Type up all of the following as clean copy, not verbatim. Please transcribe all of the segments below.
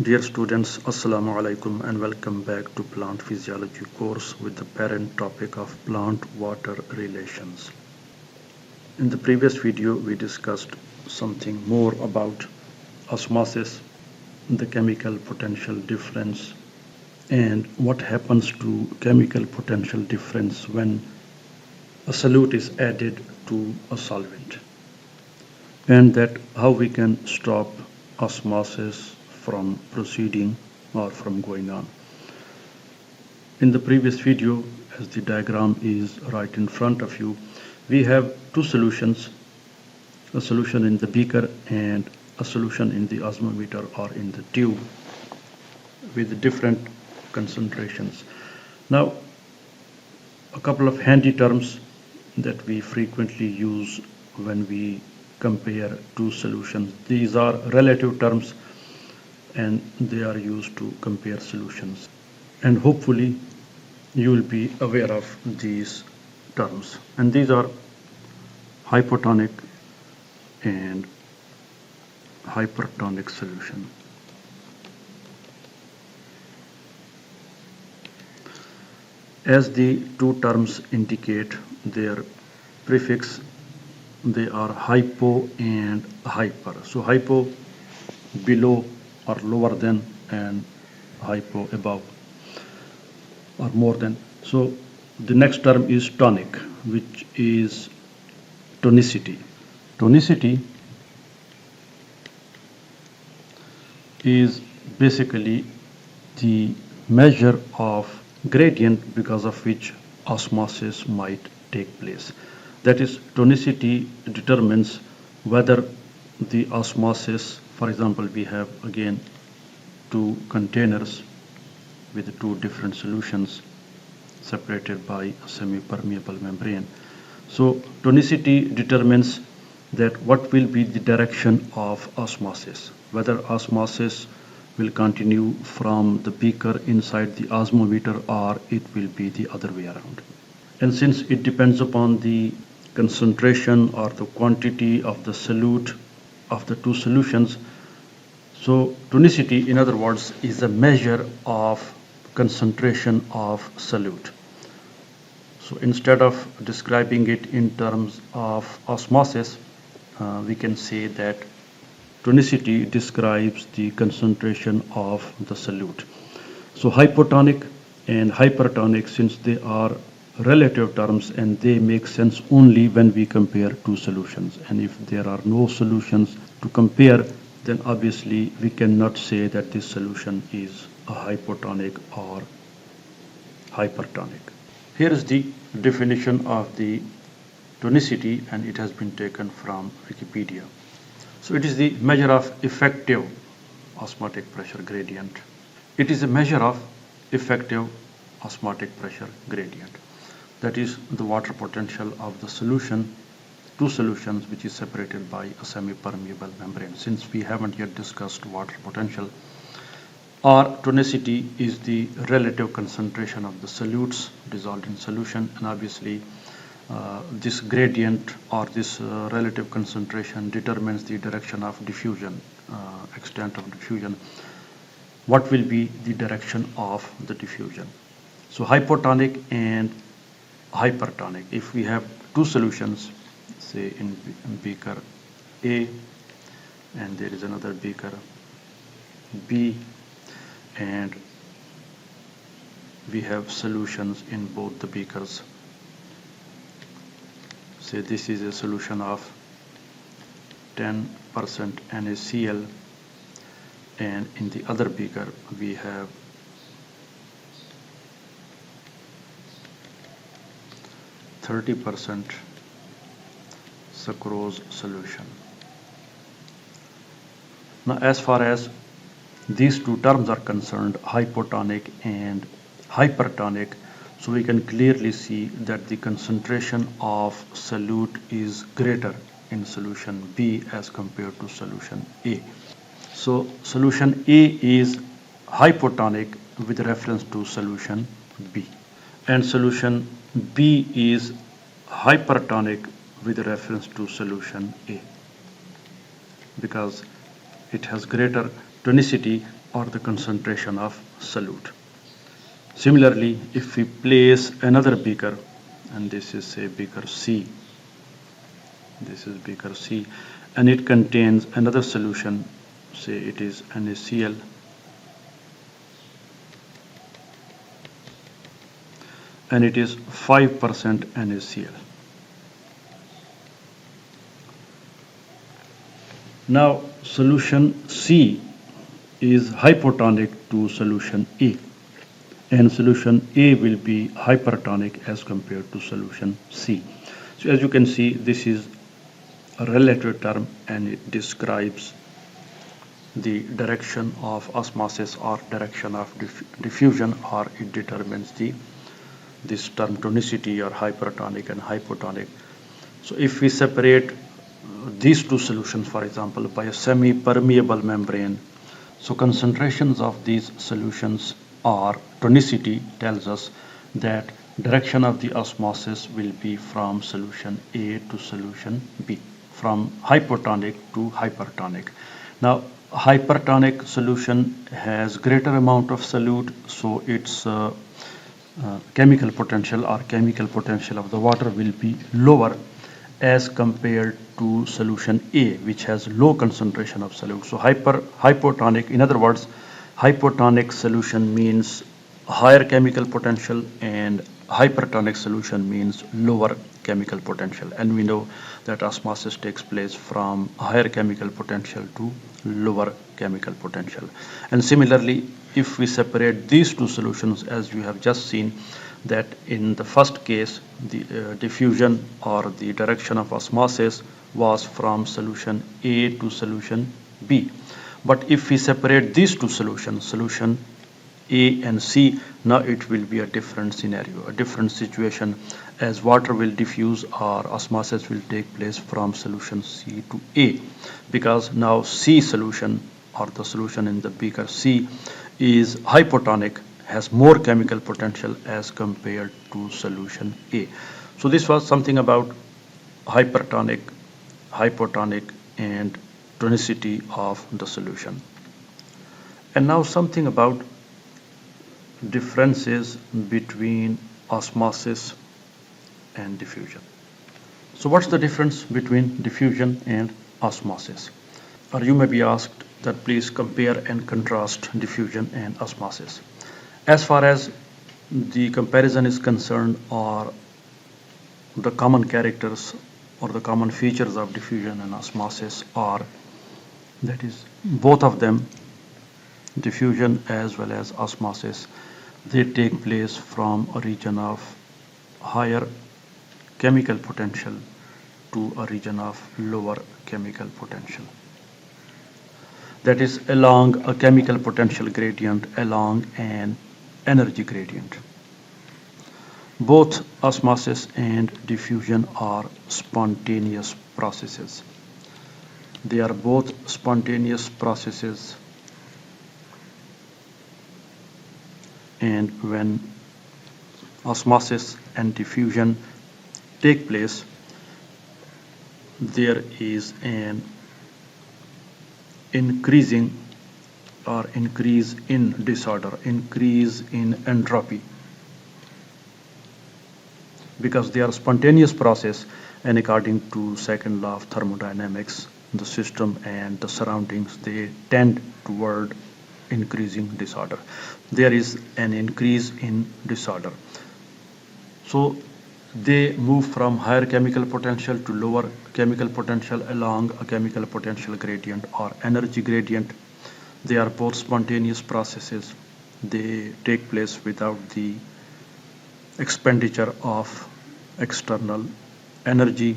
Dear students, Assalamu alaikum and welcome back to Plant Physiology course with the parent topic of plant-water relations. In the previous video, we discussed something more about osmosis, the chemical potential difference, and what happens to chemical potential difference when a solute is added to a solvent, and that how we can stop osmosis from proceeding or from going on. In the previous video, as the diagram is right in front of you, we have two solutions, a solution in the beaker and a solution in the osmometer or in the tube with different concentrations. Now, a couple of handy terms that we frequently use when we compare two solutions. These are relative terms and they are used to compare solutions. And hopefully you will be aware of these terms. And these are hypotonic and hypertonic solution. As the two terms indicate their prefix, they are hypo and hyper. So hypo below or lower than, and hypo above or more than. So the next term is tonic, which is tonicity. Tonicity is basically the measure of gradient because of which osmosis might take place. That is, tonicity determines whether the osmosis, for example, we have again two containers with two different solutions separated by a semi-permeable membrane. So tonicity determines that what will be the direction of osmosis, whether osmosis will continue from the beaker inside the osmometer or it will be the other way around. And since it depends upon the concentration or the quantity of the solute of the two solutions, so tonicity, in other words, is a measure of concentration of solute. So instead of describing it in terms of osmosis, we can say that tonicity describes the concentration of the solute. So hypotonic and hypertonic, since they are relative terms and they make sense only when we compare two solutions. And if there are no solutions to compare, then obviously we cannot say that this solution is a hypotonic or hypertonic. Here is the definition of the tonicity, and it has been taken from Wikipedia. So it is the measure of effective osmotic pressure gradient. It is a measure of effective osmotic pressure gradient. That is the water potential of the solution, two solutions which is separated by a semi-permeable membrane. Since we haven't yet discussed water potential, or tonicity is the relative concentration of the solutes dissolved in solution, and obviously this gradient or this relative concentration determines the direction of diffusion, extent of diffusion. What will be the direction of the diffusion? So hypotonic and hypertonic. If we have two solutions, say in beaker A and there is another beaker B, and we have solutions in both the beakers. Say this is a solution of 10% NaCl, and in the other beaker we have 30% sucrose solution. Now, as far as these two terms are concerned, hypotonic and hypertonic, so we can clearly see that the concentration of solute is greater in solution B as compared to solution A. So solution A is hypotonic with reference to solution B, and solution B is hypertonic with reference to solution A, because it has greater tonicity or the concentration of solute. Similarly, if we place another beaker, and this is say beaker C, this is beaker C, and it contains another solution, say it is NaCl, and it is 5% NaCl. Now solution C is hypotonic to solution A, and solution A will be hypertonic as compared to solution C. So as you can see, this is a relative term and it describes the direction of osmosis or direction of diffusion, or it determines this term tonicity or hypertonic and hypotonic. So if we separate these two solutions, for example, by a semi-permeable membrane, so concentrations of these solutions or tonicity tells us that direction of the osmosis will be from solution A to solution B, from hypotonic to hypertonic. Now hypertonic solution has greater amount of solute, so its chemical potential or chemical potential of the water will be lower as compared to solution A, which has low concentration of solute. So hypotonic, in other words, hypotonic solution means higher chemical potential and hypertonic solution means lower chemical potential. And we know that osmosis takes place from higher chemical potential to lower chemical potential. And similarly, if we separate these two solutions, as you have just seen, that in the first case the diffusion or the direction of osmosis was from solution A to solution B. But if we separate these two solutions, solution A and C, now it will be a different scenario, a different situation, as water will diffuse or osmosis will take place from solution C to A, because now C solution or the solution in the beaker C is hypotonic, has more chemical potential as compared to solution A. So this was something about hypertonic, hypotonic and tonicity of the solution. And now something about differences between osmosis and diffusion. So what's the difference between diffusion and osmosis? Or you may be asked that please compare and contrast diffusion and osmosis. As far as the comparison is concerned, or the common characters or the common features of diffusion and osmosis are, that is, both of them, diffusion as well as osmosis, they take place from a region of higher chemical potential to a region of lower chemical potential. That is, along a chemical potential gradient, along an energy gradient. Both osmosis and diffusion are spontaneous processes. They are both spontaneous processes, and when osmosis and diffusion take place, there is an increase in disorder, increase in entropy, because they are spontaneous process, and according to second law of thermodynamics, the system and the surroundings, they tend toward increasing disorder. There is an increase in disorder. So they move from higher chemical potential to lower chemical potential along a chemical potential gradient or energy gradient. They are both spontaneous processes. They take place without the expenditure of external energy.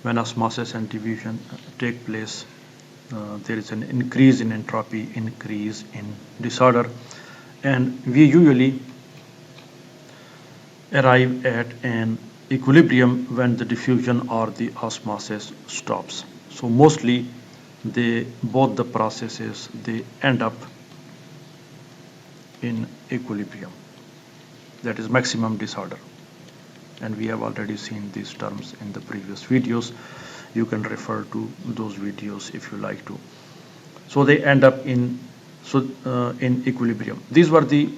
When osmosis and diffusion take place, there is an increase in entropy, increase in disorder, and we usually arrive at an equilibrium when the diffusion or the osmosis stops. So mostly both the processes, they end up in equilibrium, that is maximum disorder, and we have already seen these terms in the previous videos. You can refer to those videos if you like to. So they end up in So in equilibrium, these were the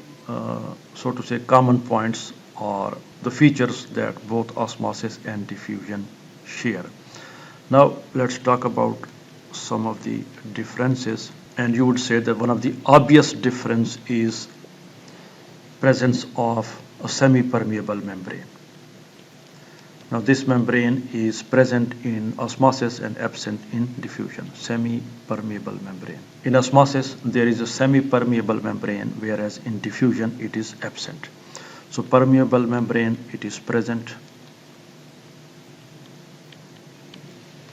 so to say common points or the features that both osmosis and diffusion share. Now let's talk about some of the differences, and you would say that one of the obvious difference is presence of a semi-permeable membrane. Now this membrane is present in osmosis and absent in diffusion, semi-permeable membrane. In osmosis there is a semi-permeable membrane, whereas in diffusion it is absent. So permeable membrane, it is present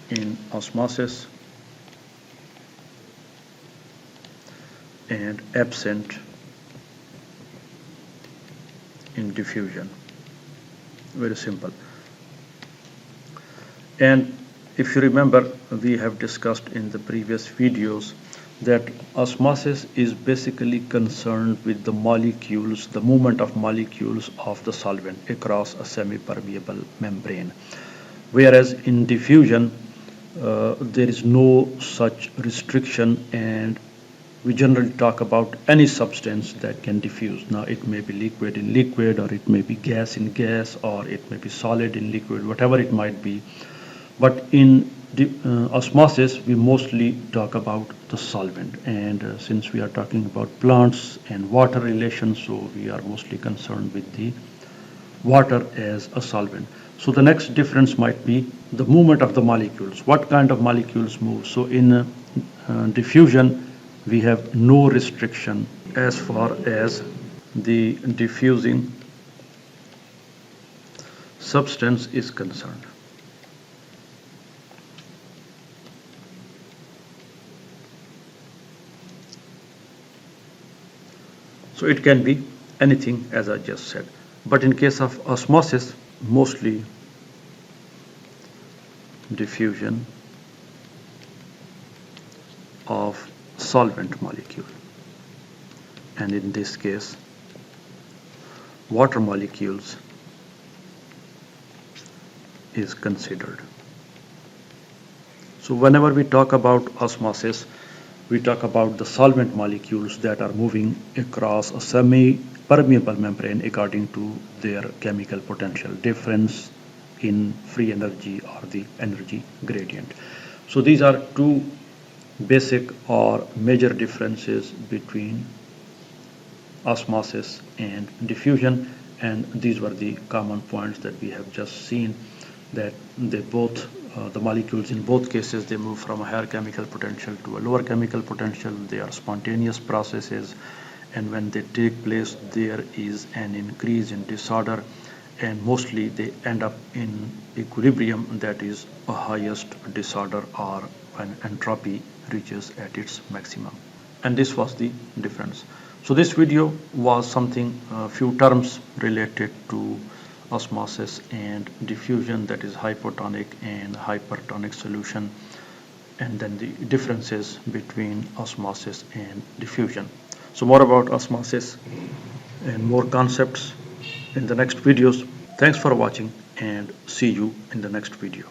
in osmosis and absent in diffusion. Very simple. And if you remember, we have discussed in the previous videos that osmosis is basically concerned with the molecules, the movement of molecules of the solvent across a semi-permeable membrane. Whereas in diffusion, there is no such restriction, and we generally talk about any substance that can diffuse. Now it may be liquid in liquid, or it may be gas in gas, or it may be solid in liquid, whatever it might be. But in osmosis, we mostly talk about the solvent, and since we are talking about plants and water relations, so we are mostly concerned with the water as a solvent. So the next difference might be the movement of the molecules. What kind of molecules move? So in diffusion, we have no restriction as far as the diffusing substance is concerned. So it can be anything, as I just said. But in case of osmosis, mostly diffusion of solvent molecule, and in this case water molecules is considered. So whenever we talk about osmosis, we talk about the solvent molecules that are moving across a semi-permeable membrane according to their chemical potential difference in free energy or the energy gradient. So these are two basic or major differences between osmosis and diffusion, and these were the common points that we have just seen, that they both the molecules in both cases, they move from a higher chemical potential to a lower chemical potential. They are spontaneous processes, and when they take place, there is an increase in disorder, and mostly they end up in equilibrium, that is a highest disorder, or when entropy reaches at its maximum. And this was the difference. So this video was something, a few terms related to osmosis and diffusion, that is hypotonic and hypertonic solution, and then the differences between osmosis and diffusion. So more about osmosis and more concepts in the next videos. Thanks for watching, and see you in the next video.